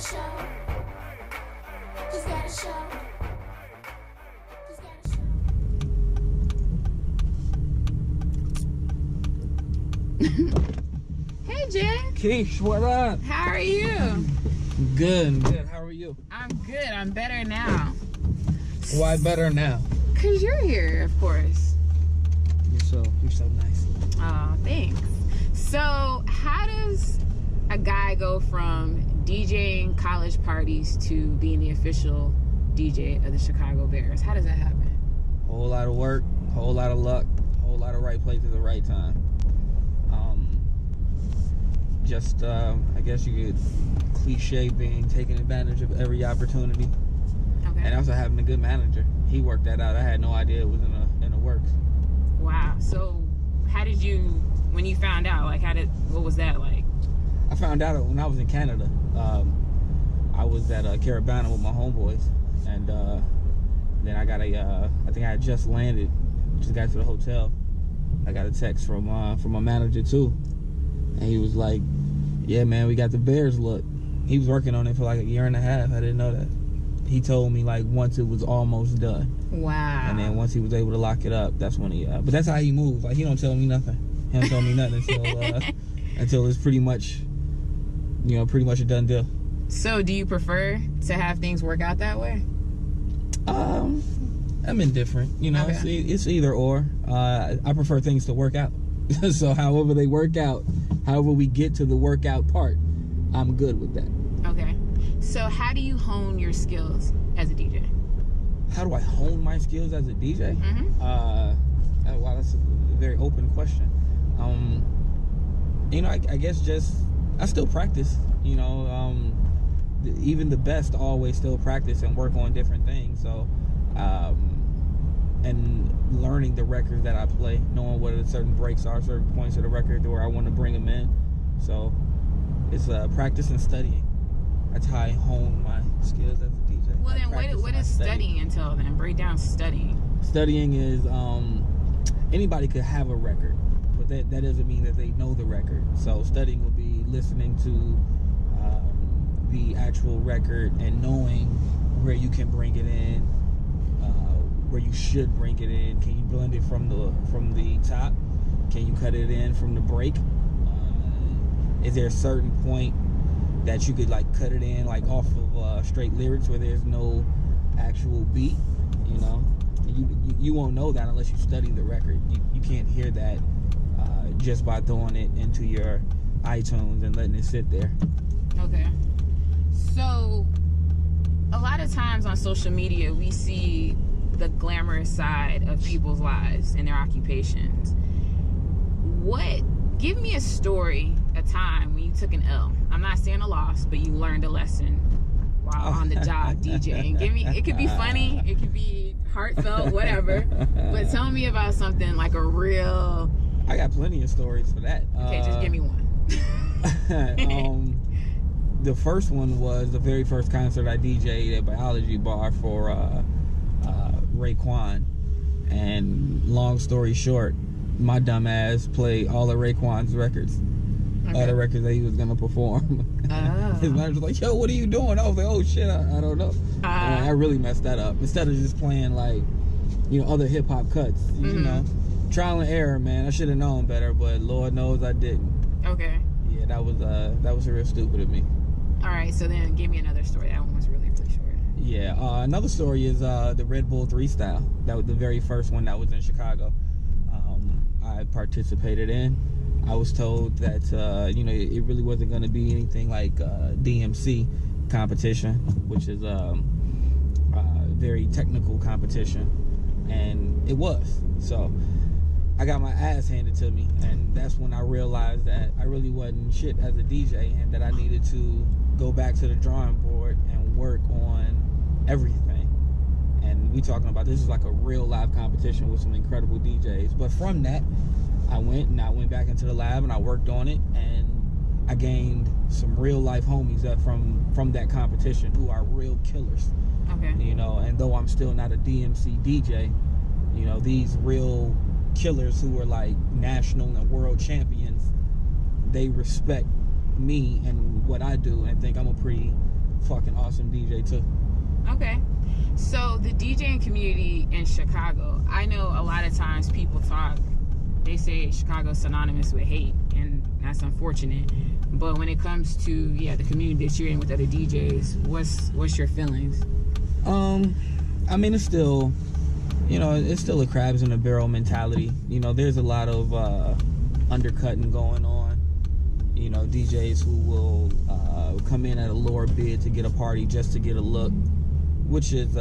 Hey, Jen. Keish, what up? How are you? Good. How are you? I'm good. I'm better now. Why better now? Cause you're here, of course. You're so nice. Oh, thanks. So, how does a guy go from DJing college parties to being the official DJ of the Chicago Bears? How does that happen? Whole lot of work, whole lot of luck, whole lot of right place at the right time. I guess you could cliche being taking advantage of every opportunity. Okay. And also having a good manager. He worked that out. I had no idea it was in the works. Wow. So, how did you, when you found out, like, what was that like? I found out when I was in Canada. I was at Carabana with my homeboys, and then I got I think I had just landed, just got to the hotel. I got a text from my manager too, and he was like, "Yeah, man, we got the Bears look." He was working on it for like a year and a half. I didn't know that. He told me like once it was almost done. Wow. And then once he was able to lock it up, that's when he. But that's how he moves. Like he don't tell me nothing. He don't tell me nothing until it's pretty much a done deal. So, do you prefer to have things work out that way? I'm indifferent. Okay. It's either or. I prefer things to work out. So, however they work out, however we get to the workout part, I'm good with that. Okay. So, how do you hone your skills as a DJ? How do I hone my skills as a DJ? Mm-hmm. Wow, that's a very open question. I guess just I still practice. Even the best always still practice and work on different things. So, and learning the records that I play, knowing what certain breaks are, certain points of the record where I want to bring them in. So, it's practice and studying. That's how I hone my skills as a DJ. Well, then what does studying entail then? Break down studying. Studying is anybody could have a record, but that doesn't mean that they know the record. So studying would be listening to the actual record and knowing where you can bring it in, where you should bring it in. Can you blend it from the top? Can you cut it in from the break? Is there a certain point that you could like cut it in like off of straight lyrics where there's no actual beat? You won't know that unless you study the record. You can't hear that just by throwing it into your iTunes and letting it sit there. Okay. So, a lot of times on social media, we see the glamorous side of people's lives and their occupations. Give me a story, a time when you took an L. I'm not saying a loss, but you learned a lesson while on the job DJing. It could be funny, it could be heartfelt, whatever. But tell me about something like a real... I got plenty of stories for that. Okay, just give me one. The first one was the very first concert I DJ'd at Biology Bar for Raekwon. And long story short, my dumb ass played all of Raekwon's records. Okay. All the records that he was going to perform. Oh. His manager was like, "Yo, what are you doing?" I was like, "Oh shit, I don't know." I really messed that up. Instead of just playing like, other hip hop cuts, trial and error, man. I should have known better, but Lord knows I didn't. Okay. Yeah, that was real stupid of me. All right, so then give me another story. That one was really short. Yeah, another story is the Red Bull 3 style. That was the very first one that was in Chicago. I participated in. I was told that it really wasn't going to be anything like DMC competition, which is a very technical competition, and it was. So I got my ass handed to me, and that's when I realized that I really wasn't shit as a DJ, and that I needed to go back to the drawing board and work on everything. And we talking about, this is like a real live competition with some incredible DJs. But from that, I went back into the lab and I worked on it, and I gained some real life homies that from that competition who are real killers. Okay. And though I'm still not a DMC DJ, these real killers who are like national and world champions, they respect me and what I do and think I'm a pretty fucking awesome DJ too. Okay. So the DJing community in Chicago, I know a lot of times people talk, they say Chicago's synonymous with hate, and that's unfortunate. But when it comes to the community that you're in with other DJs, what's your feelings? I mean, it's still, it's still a crabs in a barrel mentality. There's a lot of undercutting going on. DJs who will come in at a lower bid to get a party just to get a look, which is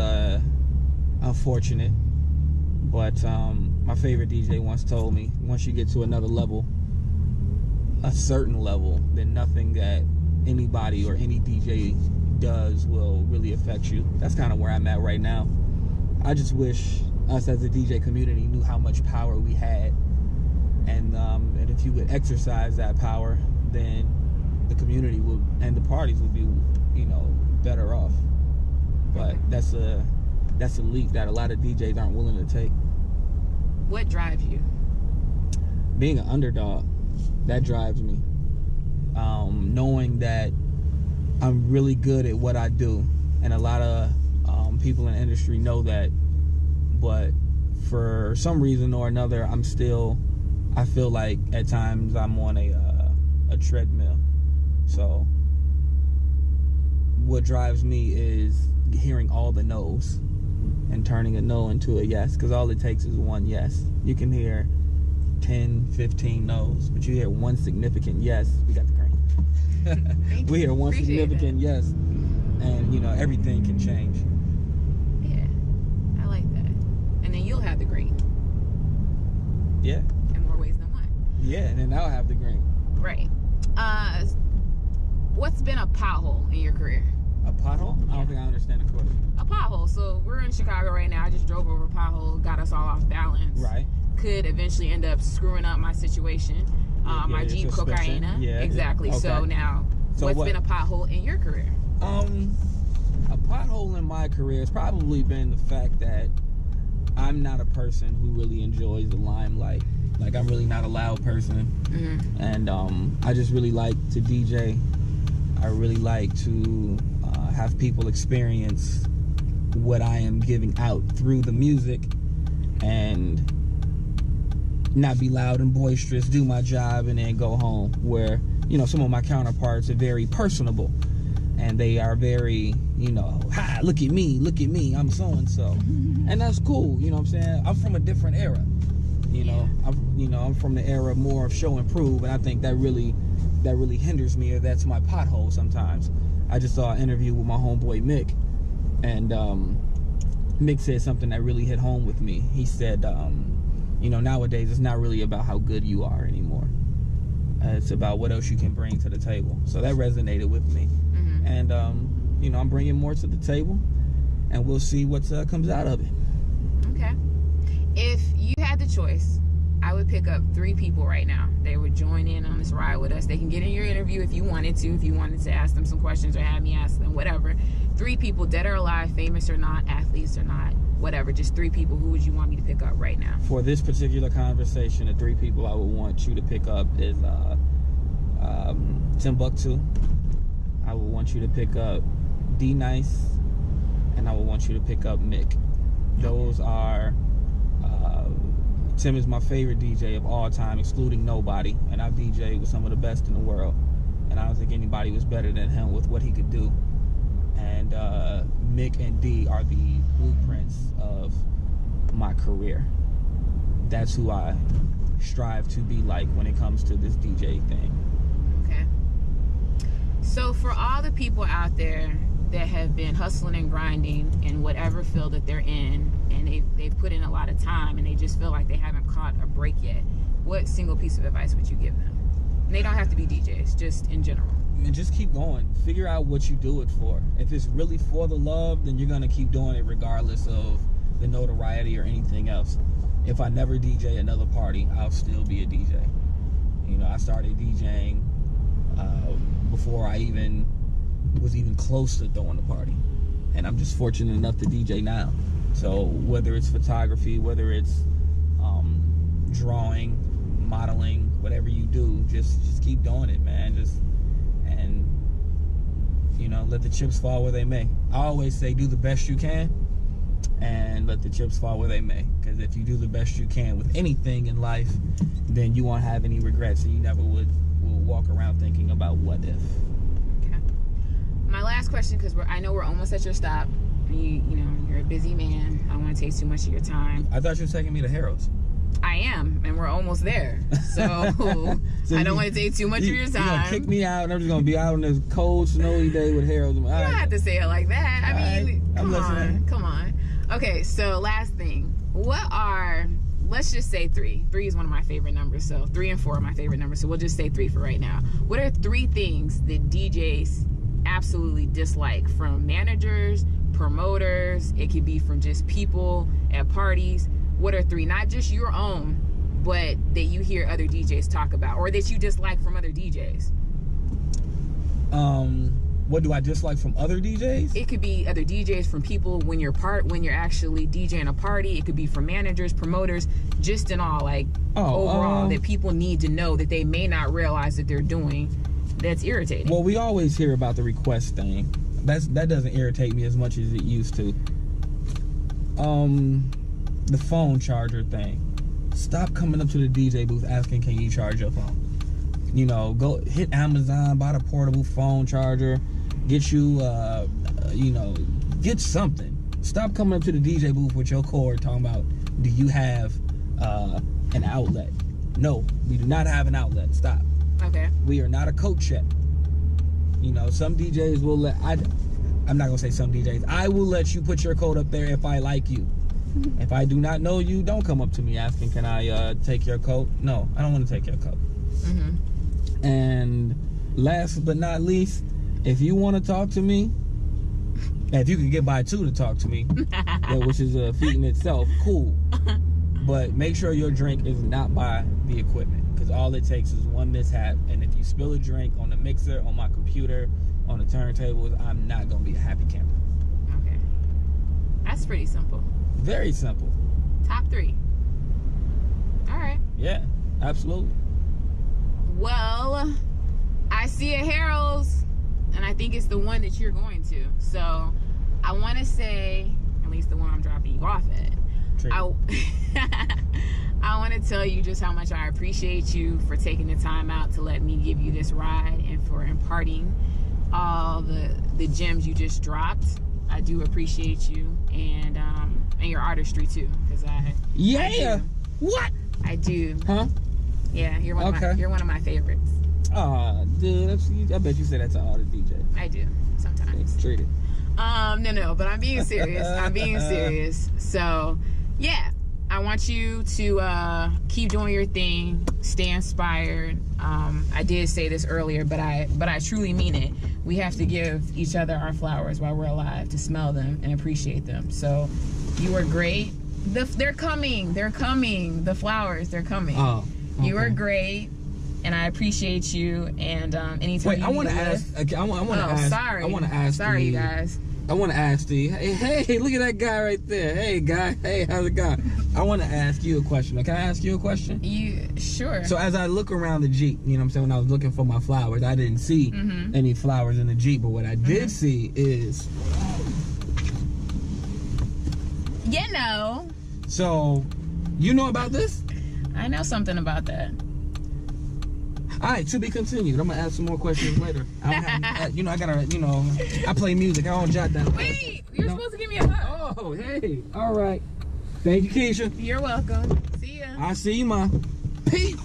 unfortunate. But my favorite DJ once told me, once you get to another level, a certain level, then nothing that anybody or any DJ does will really affect you. That's kind of where I'm at right now. I just wish us as a DJ community knew how much power we had, and if you would exercise that power, then the community would and the parties would be, better off. But that's a leap that a lot of DJs aren't willing to take. What drives you? Being an underdog, that drives me. Knowing that I'm really good at what I do, and a lot of people in the industry know that, but for some reason or another, I feel like at times I'm on a treadmill. So what drives me is hearing all the no's and turning a no into a yes, because all it takes is one yes. You can hear 10, 15 no's, but you hear one significant yes. We got the green. We hear one significant yes, and everything can change. Yeah, I like that. And then you'll have the green. Yeah. In more ways than one. Yeah, and then I'll have the green. Right. What's been a pothole in your career? A pothole? I don't think I understand the question. A pothole. So we're in Chicago right now. I just drove over a pothole, got us all off balance. Right. Could eventually end up screwing up my situation. My Jeep Cocaina. Yeah. Exactly. Okay. So now, what's been a pothole in your career? A pothole in my career has probably been the fact that I'm not a person who really enjoys the limelight. Like, I'm really not a loud person. Mm-hmm. And I just really like to DJ. I really like to have people experience what I am giving out through the music, and not be loud and boisterous, do my job, and then go home. Where, some of my counterparts are very personable, and they are very, hi, look at me, I'm so-and-so. And that's cool, you know what I'm saying? I'm from a different era. I'm from the era more of show and prove, and I think that really hinders me, or that's my pothole sometimes. I just saw an interview with my homeboy Mick, and Mick said something that really hit home with me. He said, nowadays it's not really about how good you are anymore. It's about what else you can bring to the table. So that resonated with me. Mm-hmm. And I'm bringing more to the table, and we'll see what comes out of it. Okay. If you had the choice, I would pick up 3 people right now. They would join in on this ride with us. They can get in your interview if you wanted to ask them some questions or have me ask them, whatever. 3 people, dead or alive, famous or not, athletes or not, whatever. Just 3 people. Who would you want me to pick up right now? For this particular conversation, the 3 people I would want you to pick up is Timbuktu. I would want you to pick up D-Nice, and I would want you to pick up Mick. Those are... Tim is my favorite DJ of all time, excluding nobody, and I've DJed with some of the best in the world, and I don't think anybody was better than him with what he could do. And Mick and D are the blueprints of my career. That's who I strive to be like when it comes to this DJ thing. Okay. So for all the people out there that have been hustling and grinding in whatever field that they're in, and they've put in a lot of time, and they just feel like they haven't caught a break yet, what single piece of advice would you give them? And they don't have to be DJs, just in general. And just keep going. Figure out what you do it for. If it's really for the love, then you're going to keep doing it regardless of the notoriety or anything else. If I never DJ another party, I'll still be a DJ. I started DJing before I was even close to throwing a party, and I'm just fortunate enough to DJ now. So whether it's photography, whether it's drawing, modeling, whatever you do, just keep doing it, man. know, let the chips fall where they may. I always say do the best you can and let the chips fall where they may. Because if you do the best you can with anything in life, then you won't have any regrets, and you never will walk around thinking about what if. Okay. My last question, because I know we're almost at your stop. You know, you're a busy man. I don't want to take too much of your time. I thought you were taking me to Harold's. I am, and we're almost there. So, I don't want to take too much of your time. You're going to kick me out, and I'm just going to be out on this cold, snowy day with Harold's. You don't have to say it like that. I mean, I'm listening. Come on. Okay, so last thing. Let's just say 3. 3 is one of my favorite numbers. So 3 and 4 are my favorite numbers. So we'll just say 3 for right now. What are 3 things that DJs absolutely dislike from managers, promoters? It could be from just people at parties. What are 3, not just your own, but that you hear other DJs talk about, or that you dislike from other DJs? What do I dislike from other DJs? It could be other DJs, from people when you're actually DJing a party. It could be from managers, promoters, just in all, like overall, that people need to know that they may not realize that they're doing. That's irritating. Well, we always hear about the request thing. That doesn't irritate me as much as it used to. The phone charger thing. Stop coming up to the DJ booth asking, can you charge your phone? You know, go hit Amazon, buy the portable phone charger, get you, get something. Stop coming up to the DJ booth with your cord talking about, do you have an outlet? No, we do not have an outlet. Stop. Okay. We are not a coach yet. You know, some DJs will let, I'm not going to say some DJs, I will let you put your code up there if I like you. If I do not know you, don't come up to me asking, can I take your coat? No, I don't want to take your coat. Mm-hmm. And last but not least, if you want to talk to me, if you can get by 2 to talk to me, which is a feat in itself, cool. But make sure your drink is not by the equipment, because all it takes is one mishap, and if you spill a drink on the mixer, on my computer, on the turntables, I'm not going to be a happy camper. Okay. That's pretty simple. Very simple. Top 3. All right. Yeah, absolutely. Well, I see a Harold's, and I think it's the one that you're going to. So I want to say, at least the one I'm dropping you off at. I want to tell you just how much I appreciate you for taking the time out to let me give you this ride, and for imparting all the gems you just dropped. I do appreciate you, and your artistry too, because I do. What? I do. Huh? Yeah, you're one of my favorites. Aw, dude, I bet you say that to all the DJs. I do sometimes. Treat it. No, but I'm being serious. I'm being serious. So, yeah, I want you to keep doing your thing. Stay inspired. I did say this earlier, but I truly mean it. We have to give each other our flowers while we're alive, to smell them and appreciate them. So, you are great. They're coming. They're coming. The flowers, they're coming. Oh, okay. You are great, and I appreciate you. And anytime. Wait, I want to ask. I want to ask. Sorry. I want to ask. Sorry, you guys. I want to ask Steve. Hey, look at that guy right there. Hey, guy. Hey, how's it going? I want to ask you a question. Can I ask you a question? Sure. So as I look around the Jeep, you know what I'm saying, when I was looking for my flowers, I didn't see any flowers in the Jeep, but what I did see is... You know. So, you know about this? I know something about that. All right, to be continued. I'm gonna ask some more questions later. I play music. I don't jot down. Wait, you're supposed to give me a hug. Oh, hey. All right. Thank you, Keisha. You're welcome. See ya. I see you, Ma. Peace.